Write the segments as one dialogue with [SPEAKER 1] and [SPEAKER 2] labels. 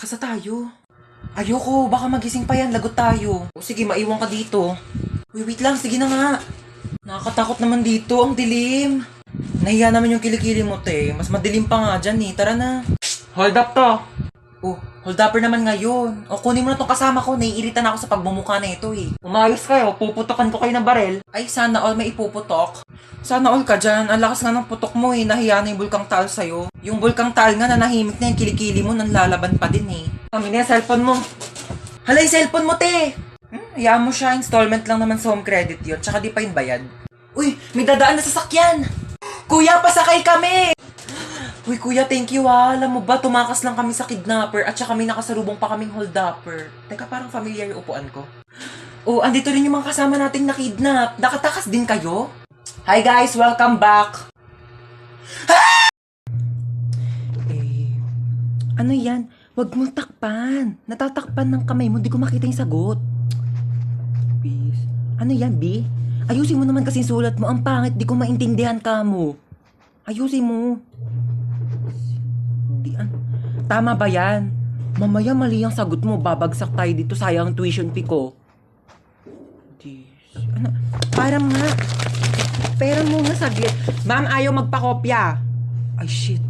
[SPEAKER 1] Lakas na tayo. Ayoko, baka magising pa yan, lagot tayo. O sige, maiwan ka dito. Uy, wait lang, sige na nga. Nakakatakot naman dito, ang dilim. Nahiya naman yung kilikili mo, te. Mas madilim pa nga dyan eh, tara na. Hold up to. Oh, hold upper naman ngayon. O kunin mo na tong kasama ko, naiirita na ako sa pagmumukha na ito eh. Umayos kayo, puputokan ko kayo ng barel. Ay, sana all may ipuputok. Sana all ka dyan, ang lakas nga ng putok mo eh, nahiya na yung Bulkang Taal sa'yo. Yung Bulkang Taal nga, nanahimik na yung kilikili mo, nanlalaban pa din eh. Kami na yung cellphone mo. Hala, yung cellphone mo, te! Hayaan mo siya, installment lang naman sa home credit yun, tsaka di pa yung bayad. Uy, may dadaan na sasakyan! Kuya, pasakay kami! Uy, kuya, thank you ah. Alam mo ba, tumakas lang kami sa kidnapper at saka may nakasalubong pa kaming hold-upper. Teka, parang familiar yung upuan ko. Oh, andito rin yung mga kasama nating nakidnap. Nakatakas din kayo? Hi guys, welcome back! Ano yan? Huwag mong takpan. Natatakpan ng kamay mo, di ko makita yung sagot. Peace. Ano yan, B? Ayusin mo naman kasi sulat mo. Ang pangit, di ko maintindihan ka mo. Ayusin mo. Tama ba yan? Mamaya mali ang sagot mo. Babagsak tayo dito. Sayang ang tuition fee ko. Ano? Parang nga. Pera mo nga saglit. Ma'am, ayaw magpakopya. Ay, shit.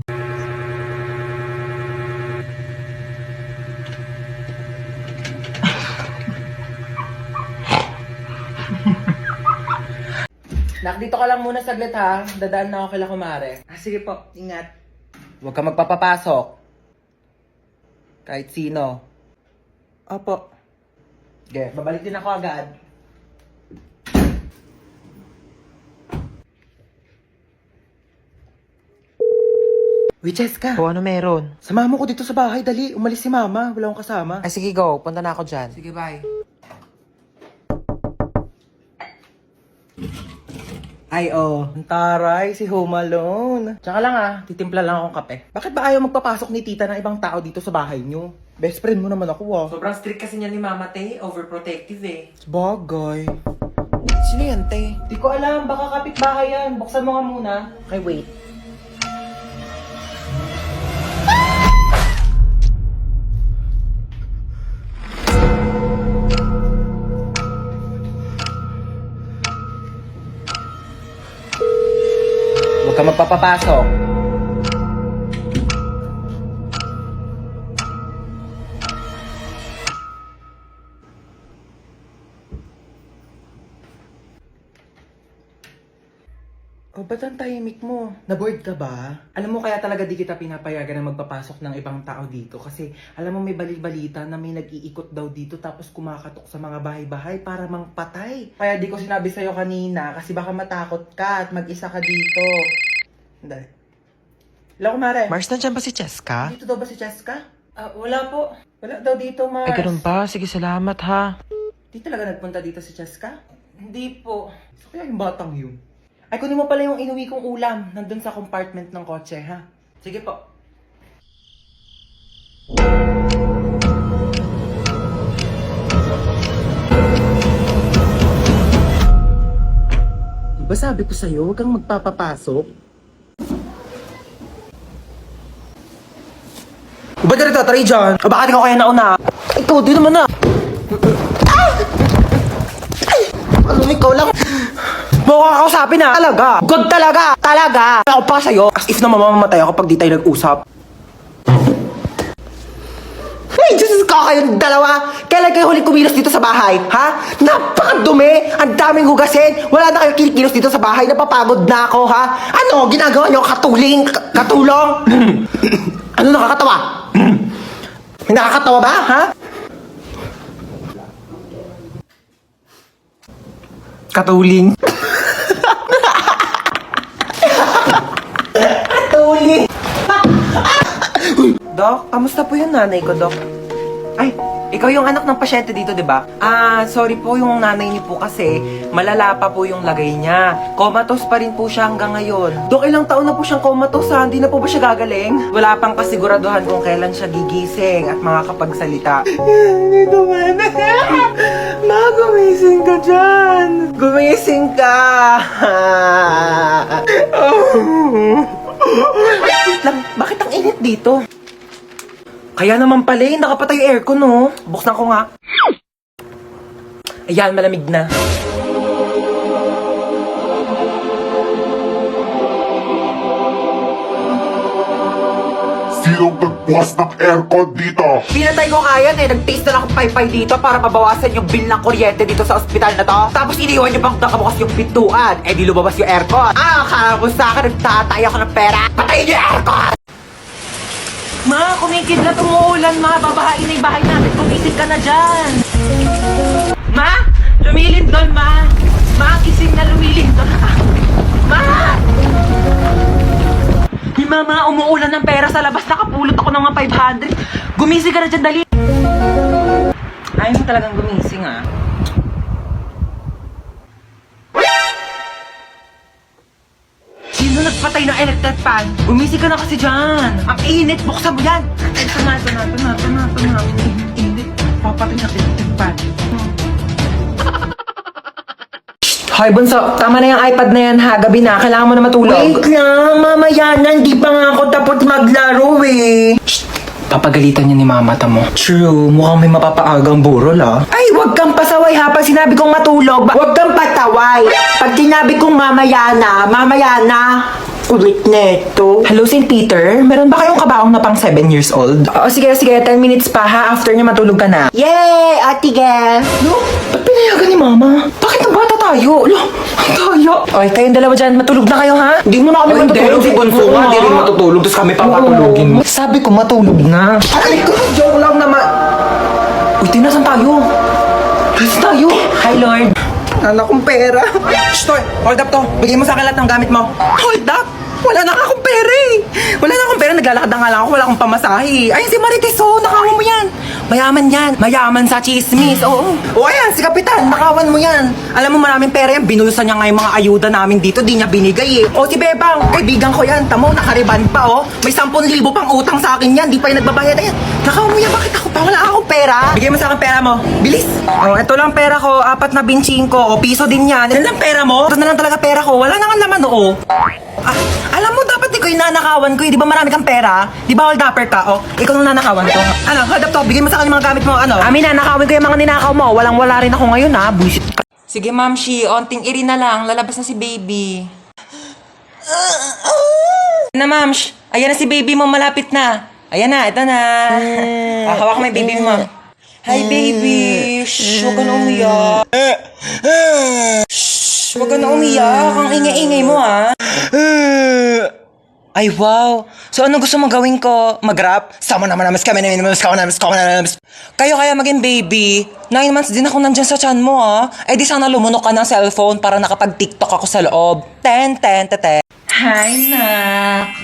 [SPEAKER 1] Nak, dito ka lang muna saglit ha. Dadaan na ako kila kumare. Sige po, ingat. Huwag ka magpapapasok. Kahit sino. Opo. Okay, babalik din ako agad. Uy, Cheska.
[SPEAKER 2] O, ano meron?
[SPEAKER 1] Samahan mo ko dito sa bahay, dali. Umalis si mama, wala akong kasama.
[SPEAKER 2] Ay, sige, go. Punta na ako dyan.
[SPEAKER 1] Sige, bye. Ay, oh. Ang taray, si Home Alone. Tsaka lang ah, titimpla lang akong kape. Bakit ba ayaw magpapasok ni tita ng ibang tao dito sa bahay nyo? Best friend mo naman ako ah. Sobrang strict kasi niya ni Mama Te, overprotective eh.
[SPEAKER 2] Bagay. Sino yan, te?
[SPEAKER 1] Di ko alam, baka kapitbahay yan. Buksan mo nga muna. Okay, wait. Huwag ka magpapapasok. Oh, ba't ang tahimik mo? Na-bored ka ba? Alam mo kaya talaga di kita pinapayagan na magpapasok ng ibang tao dito kasi alam mo may balita na may nag-iikot daw dito tapos kumakatok sa mga bahay-bahay para mangpatay. Kaya di ko sinabi sa'yo kanina kasi baka matakot ka at mag-isa ka dito. Dahil. Hello, kumare.
[SPEAKER 2] Mars, nandiyan ba si Cheska?
[SPEAKER 1] Dito daw ba si Cheska? Wala po. Wala daw dito, Mars.
[SPEAKER 2] Ay, ganun ba? Sige, salamat ha.
[SPEAKER 1] Di talaga nagpunta dito si Cheska? Hindi po. So, kaya yung batang yun? Ay, kunin mo pala yung inuwi kong ulam. Nandun sa compartment ng kotse, ha? Sige po. Diba sabi ko sa'yo, huwag kang magpapapasok? Ba't ka nagtatry dyan? O bakit ikaw kaya nauna? Ikaw, di naman na. Ano, ikaw lang? Mukha kakausapin na. Talaga. Good talaga. Talaga. Ako pa sa'yo. As if na mamamatay ako pag di tayo nag-usap. Hey, Diyos ka kayong dalawa. Kailan kayo huling kumilos dito sa bahay? Ha? Napakadumi. Ang daming hugasin. Wala na kayo kinikilos dito sa bahay. Napapagod na ako, ha? Ano? Ginagawa niyo katuling? Katulong? Ano nakakatawa? May nakakatawa ba, ha? Katuling. Katuling. Dok, kamusta po yung nanay ko, Dok? Ay, ikaw yung anak ng pasyente dito, di ba? Sorry po yung nanay niyo po kasi malala pa po yung lagay niya. Comatose pa rin po siya hanggang ngayon. Dok, ilang taon na po siyang comatose ha? Hindi na po ba siya gagaling? Wala pang kasiguraduhan kung kailan siya gigising at makakapagsalita. Hindi naman. Ma, gumising ka dyan. Gumising ka. Wait lang, bakit ang init dito? Kaya naman pala eh, nakapatay yung aircon no. Buksan ko nga. Ayan, malamig na.
[SPEAKER 3] Sinong nagbukas ng aircon dito?
[SPEAKER 4] Pinatay ko kaya eh. Nag-taste na lang akong paypay dito para mabawasan yung bill ng kuryente dito sa ospital na to. Tapos iniwan niyo pang nakabukas yung pintuan. Eh di lumabas yung aircon. Akala mo sa akin nagtatay ako ng pera. Patayin niyo yung aircon!
[SPEAKER 1] Ma, kumikidlat umuulan ma. Babahain na yung bahay natin. Kumisig ka na dyan. Ma, lumilindol ma. Ma, gising na lumilindol. Ma! Di mama, umuulan ng pera sa labas. Nakapulot ako ng mga 500. Gumising ka na dyan, dali. Ayaw mo talagang gumising, ah. Sino nagpatay ng electric fan? Gumising ka na kasi dyan. Ang init, buksan mo yan. Ito na. Init. Papatay ng electric fan. Hoy, Bunso, tama na yung iPad na yan ha. Gabi na, kailangan mo na matulog.
[SPEAKER 4] Wait lang, mamaya na. Hindi pa nga ako tapos maglaro eh.
[SPEAKER 1] Papagalitan niya ni mama mo. True, mukhang may mapapaagang burol ah.
[SPEAKER 4] Ay, wag kang pasaway ha. Pag sinabi kong matulog, wag kang pataway. Pag sinabi kong mamaya na. Ulit neto.
[SPEAKER 1] Hello, St. Peter? Meron ba kayong kabaong na pang 7 years old? Oo, sige, 10 minutes pa ha. After niya matulog ka na.
[SPEAKER 4] Yay, Ate Gel.
[SPEAKER 1] Lo, ba't pinayagan ni mama? Bakit ang bata tayo? Lo, ang tayo. Oy, kayong dalawa dyan, matulog na kayo ha?
[SPEAKER 4] Di mo na kami matutulog. Si Bunso nga, di rin matutulog. Tapos kami papatulogin mo.
[SPEAKER 1] Sabi ko matulog na.
[SPEAKER 4] Aray ko, joke lang naman.
[SPEAKER 1] Uy, tinasan tayo. Tinasan tayo. Hi, Lord.
[SPEAKER 4] Anak kong pera.
[SPEAKER 1] Shh, Toy, hold up to. Bigay mo sa akin lahat ng gamit mo.
[SPEAKER 4] Hold up. Wala na akong pera eh.
[SPEAKER 1] Wala na akong pera, naglalakad na nga lang ako, wala akong pamasahe. Ayun si Marites, oh, nakawan mo yan. Mayaman yan, mayaman sa chismis, oo. O ayan, si Kapitan, nakawan mo yan. Alam mo maraming pera yan, binulusan niya nga yung mga ayuda namin dito, di niya binigay eh. O si Bebang, kaibigan ko yan, tamo, nakariban pa oh. May 10,000 pang utang sa akin yan, di pa yung nagbabayad. Ayan, nakawan mo yan, bakit ako pa? Wala akong pera. Bigay mo sa akin pera mo, bilis. O, ito lang pera ko, 4 na binching ko, o piso din yan. Yan lang pera mo, ito na lang talaga pera ko, wala na nga laman oo. Ah, alam mo, dapat ikaw yung nanakawan ko eh. Di ba marami kang pera? Di ba hold upper ka? O, ikaw yung nanakawan ko. Ano, hold up to. Bigyan mo sa akin yung mga gamit mo. Ano? Amin, nanakawin ko yung mga ninakaw mo. Walang-wala rin ako ngayon, ha? Bullshit ka. Sige, Ma'am Shi. Onting iri na lang. Lalabas na si baby. Na, Ma'am Shi. Ayan na si baby mo. Malapit na. Ayan na. Ito na. Hawak mo yung baby mo. Hi, baby. Shh, huwag ka na umiyak. Shh, huwag ka na umiyak. Ang ingay-ingay mo, ha? Ay, wow. So, ano gusto mong gawin ko? Mag-rap? Sama naman namas kami namas. Kayo kaya maging baby. 9 months din ako nandyan sa chan mo, ha? Eh, di sana lumunok ka ng cellphone para nakapag-tiktok ako sa loob. Ten. Hi, nak.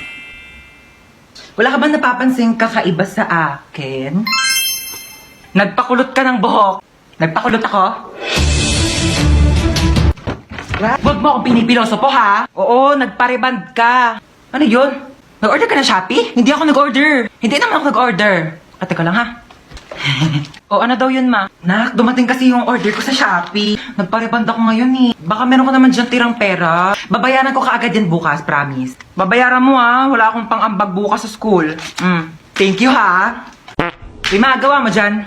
[SPEAKER 1] Wala ka ba napapansin kakaiba sa akin? Nagpakulot ka ng buhok. Nagpakulot ako? Huwag mo akong pinipiloso po, ha? Oo, nagpareband ka. Ano yun? Nag-order ka ng Shopee? Hindi ako nag-order. Hindi naman ako nag-order. Teka lang, ha? O, ano daw yun, ma? Nak, dumating kasi yung order ko sa Shopee. Nagpareband ako ngayon, eh. Baka meron ko naman dyan tirang pera. Babayaran ko kaagad yan bukas, promise. Babayaran mo, ha? Wala akong pang-ambag bukas sa school. Thank you, ha? Uy, magawa mo dyan.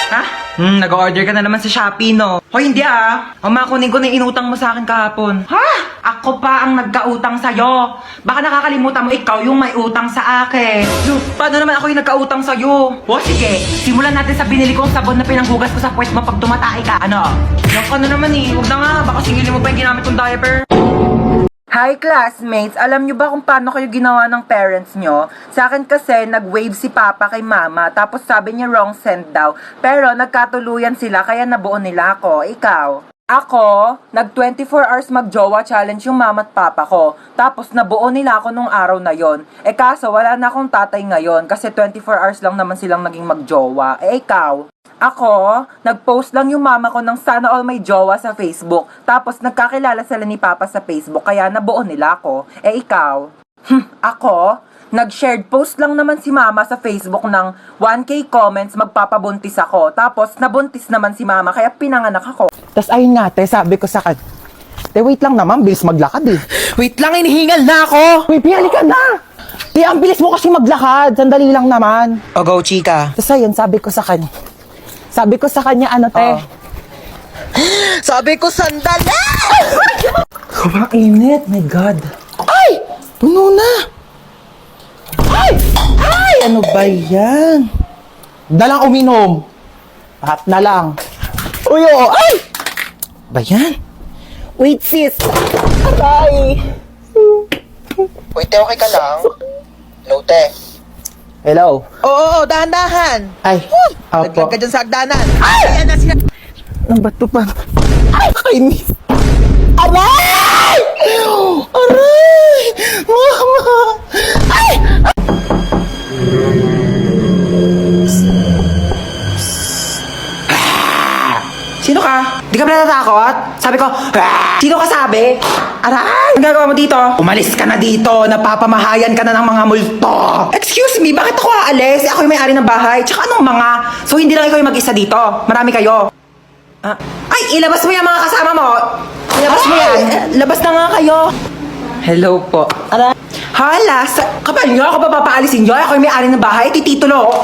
[SPEAKER 1] Ha? Nag-order ka na naman sa Shopee, no? Hoy, hindi Kunin ko na yung inutang mo sa akin kahapon. Ha? Ako pa ang nagkautang sa'yo. Baka nakakalimutan mo ikaw yung may utang sa akin. Paano naman ako yung nagkautang sa'yo? O sige, simulan natin sa binili kong sabon na pinanghugas ko sa puwet mo pag tumatay ka. Ano? Yung ano naman eh. Huwag na nga. Baka singilin mo pa yung ginamit kong diaper. Hi classmates! Alam nyo ba kung paano kayo ginawa ng parents nyo? Sa akin kasi, nag-wave si Papa kay Mama, tapos sabi niya wrong send daw. Pero nagkatuluyan sila, kaya nabuo nila ako. Ikaw? Ako, nag 24 hours mag-jowa challenge yung mama at papa ko. Tapos nabuo nila ako nung araw na yon. Eh kaso, wala na akong tatay ngayon kasi 24 hours lang naman silang naging mag-jowa. Eh ikaw? Ako, nag-post lang yung mama ko ng sana all may jowa sa Facebook. Tapos nagkakilala sila ni Papa sa Facebook kaya nabuo nila ako. Eh ikaw? Ako, nag-shared post lang naman si mama sa Facebook ng 1K comments magpapabuntis ako. Tapos nabuntis naman si mama kaya pinanganak ako.
[SPEAKER 2] Tapos ayun nga, te, sabi ko sa wait lang naman, bilis maglakad eh.
[SPEAKER 1] Wait lang, inihingal na ako!
[SPEAKER 2] Wait, piyali ka na! Te, ang bilis mo kasi maglakad. Sandali lang naman.
[SPEAKER 1] O go, chika.
[SPEAKER 2] Tapos ayun, sabi ko sa kanya, ano, te?
[SPEAKER 1] Oh. Sabi ko, sandali!
[SPEAKER 2] Kumainit, my God. Ay! Puno na! Ay! Ay! Ano ba yan? Dalang uminom. Lahat na lang. Uy, oh, ay! Ba yan? Wait, sis. Aray!
[SPEAKER 1] Wait, te, okay ka lang? Hello, te.
[SPEAKER 2] Hello?
[SPEAKER 1] Oo, dahan-dahan.
[SPEAKER 2] Ay,
[SPEAKER 1] Naglag
[SPEAKER 2] apo.
[SPEAKER 1] ka dyan sa hagdanan. Ay! Ayan na siya.
[SPEAKER 2] Ang bato pa. Ay, kainis. Aray! Aray! Mama! Ay!
[SPEAKER 1] Sino ka? Di ka ba natatakot? Sabi ko, "Ah!" Sino ka sabi? Aray! Ang gagawa mo dito? Umalis ka na dito. Napapamahayan ka na ng mga multo. Excuse me, bakit ako aalis? Ako yung may-ari ng bahay. Tsaka anong mga? So hindi lang ikaw yung mag-isa dito. Marami kayo. Ah, ay, ilabas mo yung mga kasama mo. Ilabas mo yan. Labas na nga kayo. Hello po. Aray. Hala, kapal nyo, ako ba papaalisin nyo? Ako yung may-ari ng bahay, titulo.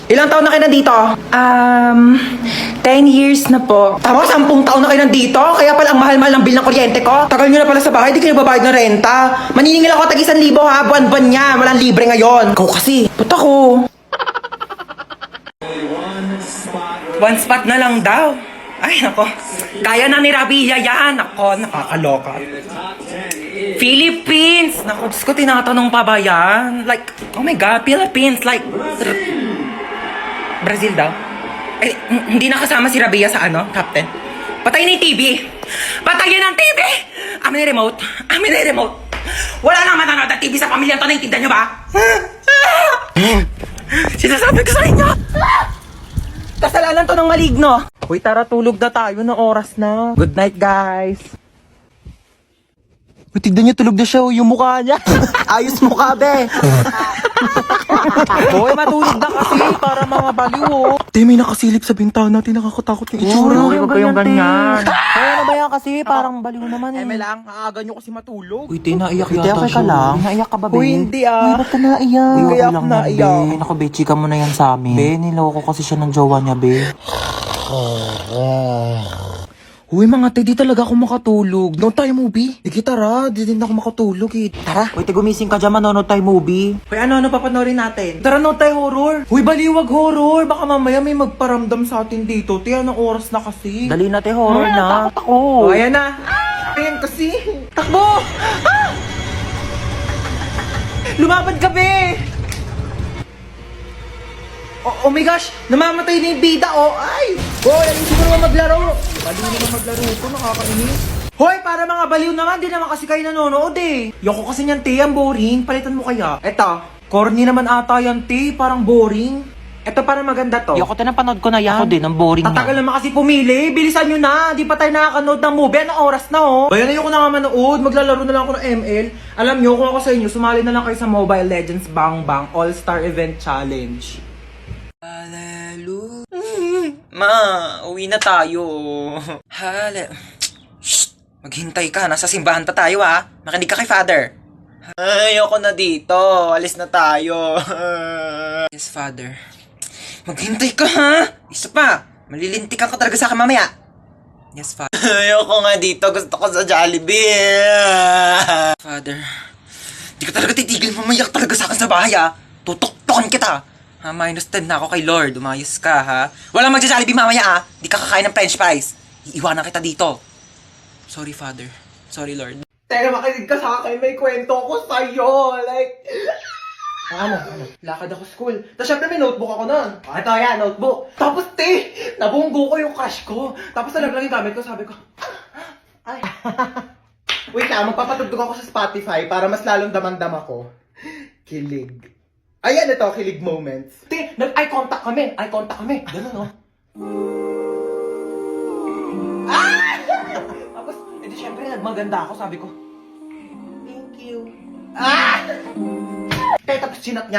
[SPEAKER 1] Ilang taon na kayo nandito? 10 years na po. Tama, 10 taon na kayo nandito? Kaya pala ang mahal-mahal ng bill ng kuryente ko? Tagal nyo na pala sa bahay, di kayo babayad ng renta. Maniningil ako tag 1,000 ha, buwan-buwan niya. Walang libre ngayon. Ikaw kasi, ba't ako? One spot na lang daw. Ay, nako. Kaya na ni Rabia yan. Nako, nakakaloka. Philippines! Naku, Diyos ko, tinatanong pa ba yan? Like, oh my God, Philippines, like, Brazil daw? Eh, hindi nakasama si Rabia sa ano, Captain? Patayin na yung TV! Patayin ang TV! Amin na remote! Amin na remote! Wala nang manonood ng TV sa pamilya to, naiintindihan nyo ba? Sinasabi ko sa inyo! Kasalanan to ng maligno! Uy, tara, tulog na tayo na oras na. Good night, guys! Uy, tignan niyo, tulog na siya, yung mukha niya. Ayos mukha, be. Hoy, matulog na kasi para mga baliw, oh. Te, may nakasilip sa bintana, nakakatakot yung itsura.
[SPEAKER 2] Uy, huwag kayong ganyan.
[SPEAKER 1] Ay, ano ba yan kasi? Parang baliw naman eh. lang, aaga niyo kasi matulog. Uy, te, naiyak
[SPEAKER 2] Te,
[SPEAKER 1] yata
[SPEAKER 2] okay ka
[SPEAKER 1] siya.
[SPEAKER 2] lang? Naiyak ka ba, be?
[SPEAKER 1] Uy, hindi ah.
[SPEAKER 2] Uy, ba't ka naiyak?
[SPEAKER 1] Uy, kaya
[SPEAKER 2] Okay
[SPEAKER 1] ako
[SPEAKER 2] lang yan,
[SPEAKER 1] naiyak.
[SPEAKER 2] be. Naku, be, chika mo na yan sa amin. Be, niloko kasi siya ng jowa niya, be.
[SPEAKER 1] Uy, mga te, di talaga ako makatulog. Noon tayo movie. Sige, tara. Di din ako makatulog eh. Tara.
[SPEAKER 2] Uy, te, gumising ka dyan, manonood tayo movie.
[SPEAKER 1] Uy, ano papanorin natin? Tara, nood tayo horror. Uy, baliwag horror. Baka mamaya may magparamdam sa atin dito. Te, anong oras na kasi?
[SPEAKER 2] Dali na, te, horror na. Takot ako.
[SPEAKER 1] Oh, ayan na. Ayan kasi. Takbo! Ah! Lumapad ka, be! Oh my gosh! Namamatay na yung bida, oh! Ay! Hoy, ayusin mo naman maglaro! Baliw naman maglaro ito, nakakainis. Hoy, para mga baliw naman, di naman kasi kayo nanonood eh. Yoko kasi niyan, te, ang boring. Palitan mo kaya. Eto, corny naman ata yan, te. Parang boring. Eto, parang maganda to.
[SPEAKER 2] Yoko, te, napanood ko na yan. Ako din, ang boring
[SPEAKER 1] Tatagal
[SPEAKER 2] na.
[SPEAKER 1] naman kasi pumili. Bilisan nyo na. Di pa tayo nakakanood ng movie. Anong oras na, oh? Bayan na yung ko na nga manood. Maglalaro na lang ako ng ML. Alam nyo, kung ako sa inyo, sumali na lang kayo sa Mobile Legends Bang Bang All-Star Event Challenge. Hallelujah. Ma, uwi na tayo. Shh! Maghintay ka. Nasa simbahan pa tayo, ha? Makinig ka kay Father. Ayoko na dito. Alis na tayo. Yes, Father. Maghintay ka, ha? Isa pa. Malilintikan ka talaga sa akin mamaya. Yes, Father. Ayoko nga dito. Gusto ko sa Jollibee. Father. Di ka talaga titigil. Mamayak talaga sa akin sa bahay, ha? Tutok-tokan kita. Ha, -10 na ako kay Lord. Umayos ka, ha? Walang magja-Jollibee mamaya, ha? Di ka kakain ng french fries. Iiwanan kita dito. Sorry, Father. Sorry, Lord. Teka, makinig ka sa akin. May kwento ko sa'yo. Like... Ano? Lakad ako school. Tapos syempre may notebook ako nun. Ito yan, notebook. Tapos te, nabunggo ko yung crush ko. Tapos nalaglag yung gamit ko, sabi ko, ay. Wait lang, magpapatugtog ako sa Spotify para mas lalong damandam ako. Kilig. Ayan ito, kilig moments. Te, nag-eye contact kami. Eye contact kami. Ganun, oh. Ah! Tapos, edi syempre nagmaganda ako, sabi ko, thank you. Ah! Kaya tapos sinat niya.